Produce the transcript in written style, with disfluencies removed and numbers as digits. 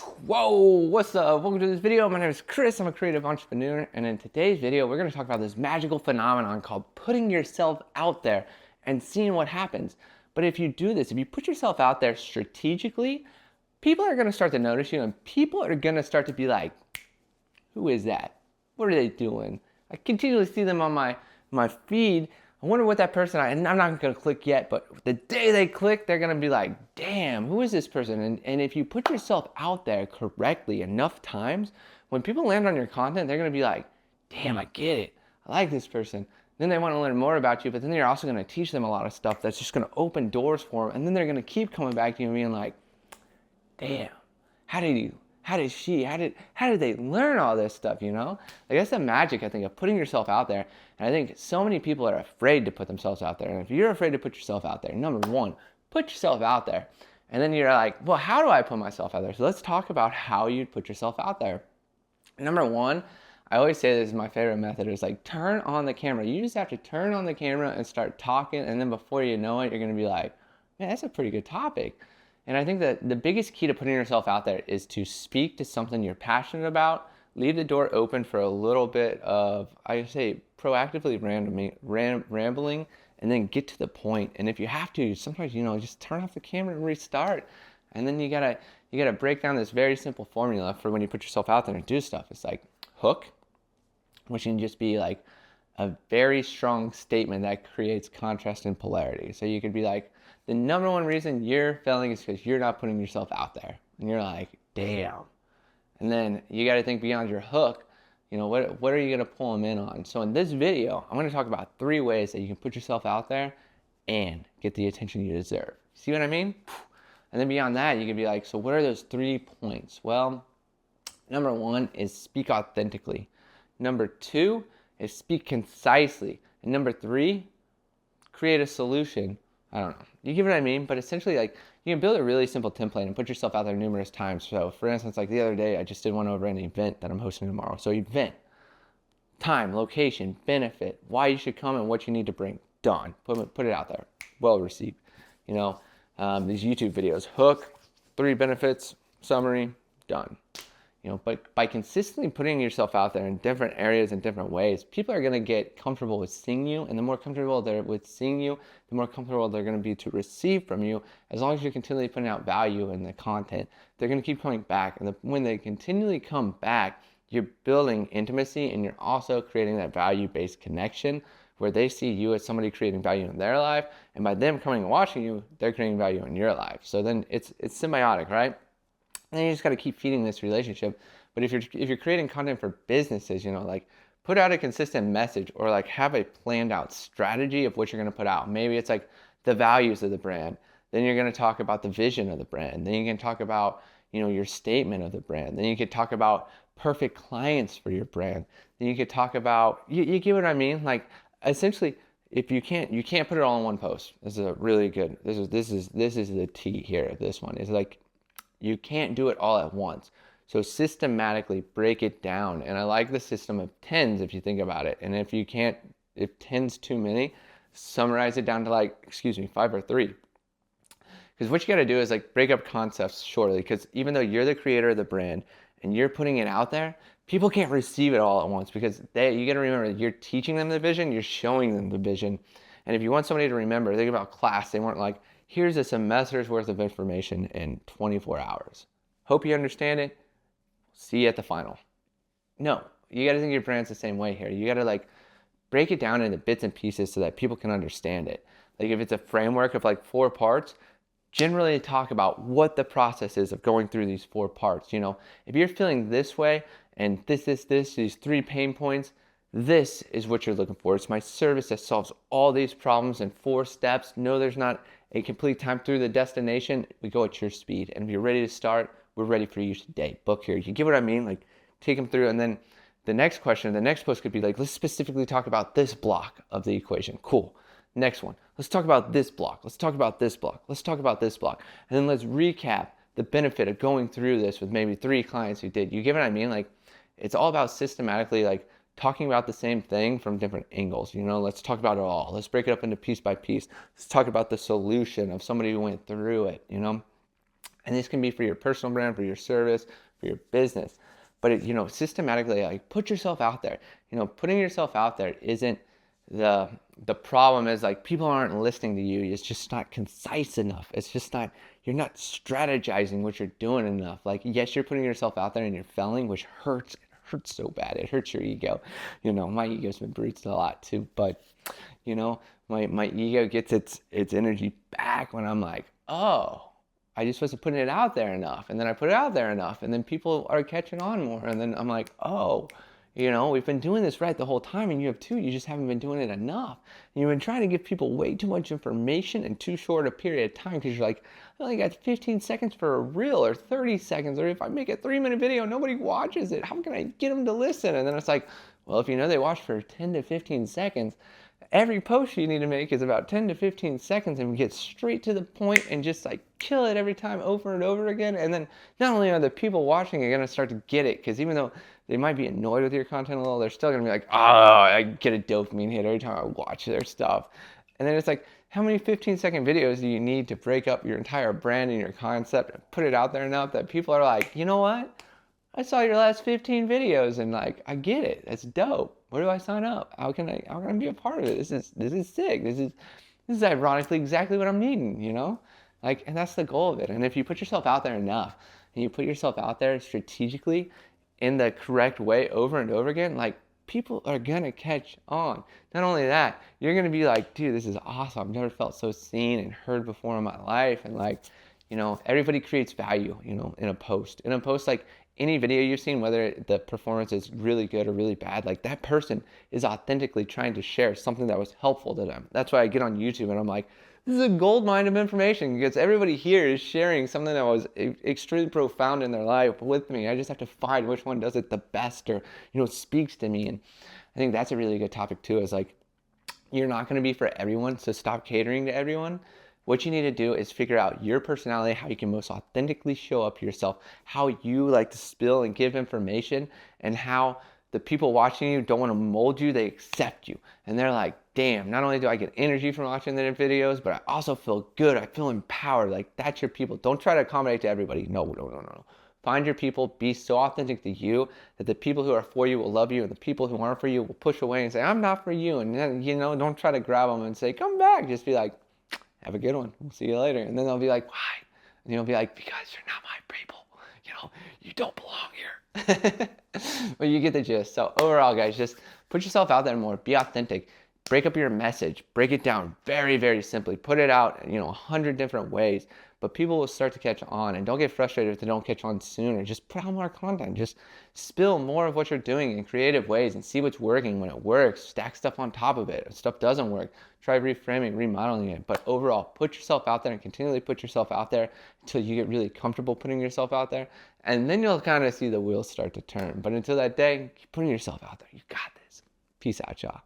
Whoa, what's up? Welcome to this video. My name is Chris. I'm a creative entrepreneur, and in today's video, we're going to talk about this magical phenomenon called putting yourself out there and seeing what happens. But if you do this, if you put yourself out there strategically, people are going to start to notice you, and people are going to start to be like, who is that? What are they doing? I continually see them on my feed. I wonder what that person, and I'm not going to click yet, but the day they click, they're going to be like, damn, who is this person? And if you put yourself out there correctly enough times, when people land on your content, they're going to be like, damn, I get it. I like this person. Then they want to learn more about you, but then you're also going to teach them a lot of stuff that's just going to open doors for them. And then they're going to keep coming back to you and being like, damn, how did they learn all this stuff, you know? Like, that's the magic, I think, of putting yourself out there. And I think so many people are afraid to put themselves out there. And if you're afraid to put yourself out there, number one, put yourself out there. And then you're like, well, how do I put myself out there? So let's talk about how you put yourself out there. Number one, I always say this is my favorite method, is like, turn on the camera. You just have to turn on the camera and start talking. And then before you know it, you're going to be like, man, that's a pretty good topic. And I think that the biggest key to putting yourself out there is to speak to something you're passionate about, leave the door open for a little bit of, I say, proactively rambling, and then get to the point. And if you have to, sometimes, just turn off the camera and restart. And then you gotta break down this very simple formula for when you put yourself out there and do stuff. It's like hook, which can just be like a very strong statement that creates contrast and polarity. So you could be like, the number one reason you're failing is because you're not putting yourself out there. And you're like, damn. And then you got to think beyond your hook. What are you going to pull them in on? So in this video, I'm going to talk about 3 ways that you can put yourself out there and get the attention you deserve. See what I mean? And then beyond that, you can be like, so what are those 3 points? Well, number 1 is speak authentically. Number 2 is speak concisely. And number 3, create a solution. I don't know. You get what I mean? But essentially, like, you can build a really simple template and put yourself out there numerous times. So, for instance, like the other day, I just did one over an event that I'm hosting tomorrow. So, event, time, location, benefit, why you should come, and what you need to bring. Done. Put it out there. Well received. These YouTube videos. Hook, 3 benefits, summary, done. But by consistently putting yourself out there in different areas and different ways, people are going to get comfortable with seeing you. And the more comfortable they're with seeing you, the more comfortable they're going to be to receive from you. As long as you're continually putting out value in the content, they're going to keep coming back. And when they continually come back, you're building intimacy, and you're also creating that value-based connection where they see you as somebody creating value in their life. And by them coming and watching you, they're creating value in your life. So then it's symbiotic, right? And then you just got to keep feeding this relationship. But if you're creating content for businesses, like, put out a consistent message, or like have a planned out strategy of what you're going to put out. Maybe it's like the values of the brand. Then you're going to talk about the vision of the brand. Then you can talk about, your statement of the brand. Then you could talk about perfect clients for your brand. Then you could talk about, you get what I mean? Like, essentially, if you can't put it all in one post. This is a really good, this is the T here of this one. It's like, you can't do it all at once. So systematically break it down. And I like the system of 10s if you think about it. And if 10's too many, summarize it down to 5 or 3. Because what you got to do is like break up concepts shortly. Because even though you're the creator of the brand and you're putting it out there, people can't receive it all at once, because you got to remember that you're teaching them the vision, you're showing them the vision. And if you want somebody to remember, think about class. They weren't like, here's a semester's worth of information in 24 hours. Hope you understand it. See you at the final. No, you got to think your brand's the same way here. You got to like break it down into bits and pieces so that people can understand it. Like, if it's a framework of like 4 parts, generally talk about what the process is of going through these 4 parts. If you're feeling this way and these 3 pain points, this is what you're looking for. It's my service that solves all these problems in 4 steps. No, there's not a complete time through the destination. We go at your speed. And if you're ready to start, we're ready for you today. Book here. You get what I mean? Like, take them through. And then the next question, the next post could be like, let's specifically talk about this block of the equation. Cool. Next one. Let's talk about this block. Let's talk about this block. Let's talk about this block. And then let's recap the benefit of going through this with maybe 3 clients who did. You get what I mean? Like, it's all about systematically, like, talking about the same thing from different angles. Let's talk about it all. Let's break it up into piece by piece. Let's talk about the solution of somebody who went through it, And this can be for your personal brand, for your service, for your business. But systematically, like, put yourself out there. Putting yourself out there isn't the problem. Is like people aren't listening to you. It's just not concise enough. It's just not, you're not strategizing what you're doing enough. Like, yes, you're putting yourself out there and you're failing, which hurts. It hurts so bad. It hurts your ego. My ego's been bruised a lot too. But my ego gets its energy back when I'm like, oh, I just wasn't putting it out there enough. And then I put it out there enough. And then people are catching on more. And then I'm like, oh, we've been doing this right the whole time. And you have too. You just haven't been doing it enough. And you've been trying to give people way too much information in too short a period of time. Because you're like, I only got 15 seconds for a reel, or 30 seconds. Or if I make a 3-minute video, nobody watches it. How can I get them to listen? And then it's like, well, if they watch for 10 to 15 seconds, every post you need to make is about 10 to 15 seconds and get straight to the point and just like kill it every time over and over again. And then not only are the people watching are going to start to get it, because even though they might be annoyed with your content a little, they're still going to be like, oh, I get a dopamine hit every time I watch their stuff. And then it's like, how many 15-second videos do you need to break up your entire brand and your concept and put it out there enough that people are like, you know what? I saw your last 15 videos and like, I get it. That's dope. Where do I sign up? How can I be a part of it? This is sick. This is ironically exactly what I'm needing, Like, and that's the goal of it. And if you put yourself out there enough, and you put yourself out there strategically in the correct way over and over again, like, people are gonna catch on. Not only that, you're gonna be like, dude, this is awesome. I've never felt so seen and heard before in my life. And like, everybody creates value, in a post. In a post, like, any video you've seen, whether the performance is really good or really bad, like, that person is authentically trying to share something that was helpful to them. That's why I get on YouTube and I'm like, this is a gold mine of information, because everybody here is sharing something that was extremely profound in their life with me. I just have to find which one does it the best, or, speaks to me. And I think that's a really good topic too, is like, you're not going to be for everyone, so stop catering to everyone. What you need to do is figure out your personality, how you can most authentically show up yourself, how you like to spill and give information, and how the people watching you don't want to mold you, they accept you. And they're like, damn, not only do I get energy from watching their videos, but I also feel good. I feel empowered. Like, that's your people. Don't try to accommodate to everybody. No. Find your people. Be so authentic to you that the people who are for you will love you, and the people who aren't for you will push away and say, I'm not for you. And then, don't try to grab them and say, come back. Just be like, have a good one. We'll see you later. And then they'll be like, why? And you'll be like, because you're not my people. You don't belong here. But you get the gist. So overall, guys, just put yourself out there more. Be authentic. Break up your message. Break it down very, very simply. Put it out, 100 different ways. But people will start to catch on. And don't get frustrated if they don't catch on sooner. Just put out more content. Just spill more of what you're doing in creative ways and see what's working. When it works, stack stuff on top of it. If stuff doesn't work, try reframing, remodeling it. But overall, put yourself out there and continually put yourself out there until you get really comfortable putting yourself out there. And then you'll kind of see the wheels start to turn. But until that day, keep putting yourself out there. You got this. Peace out, y'all.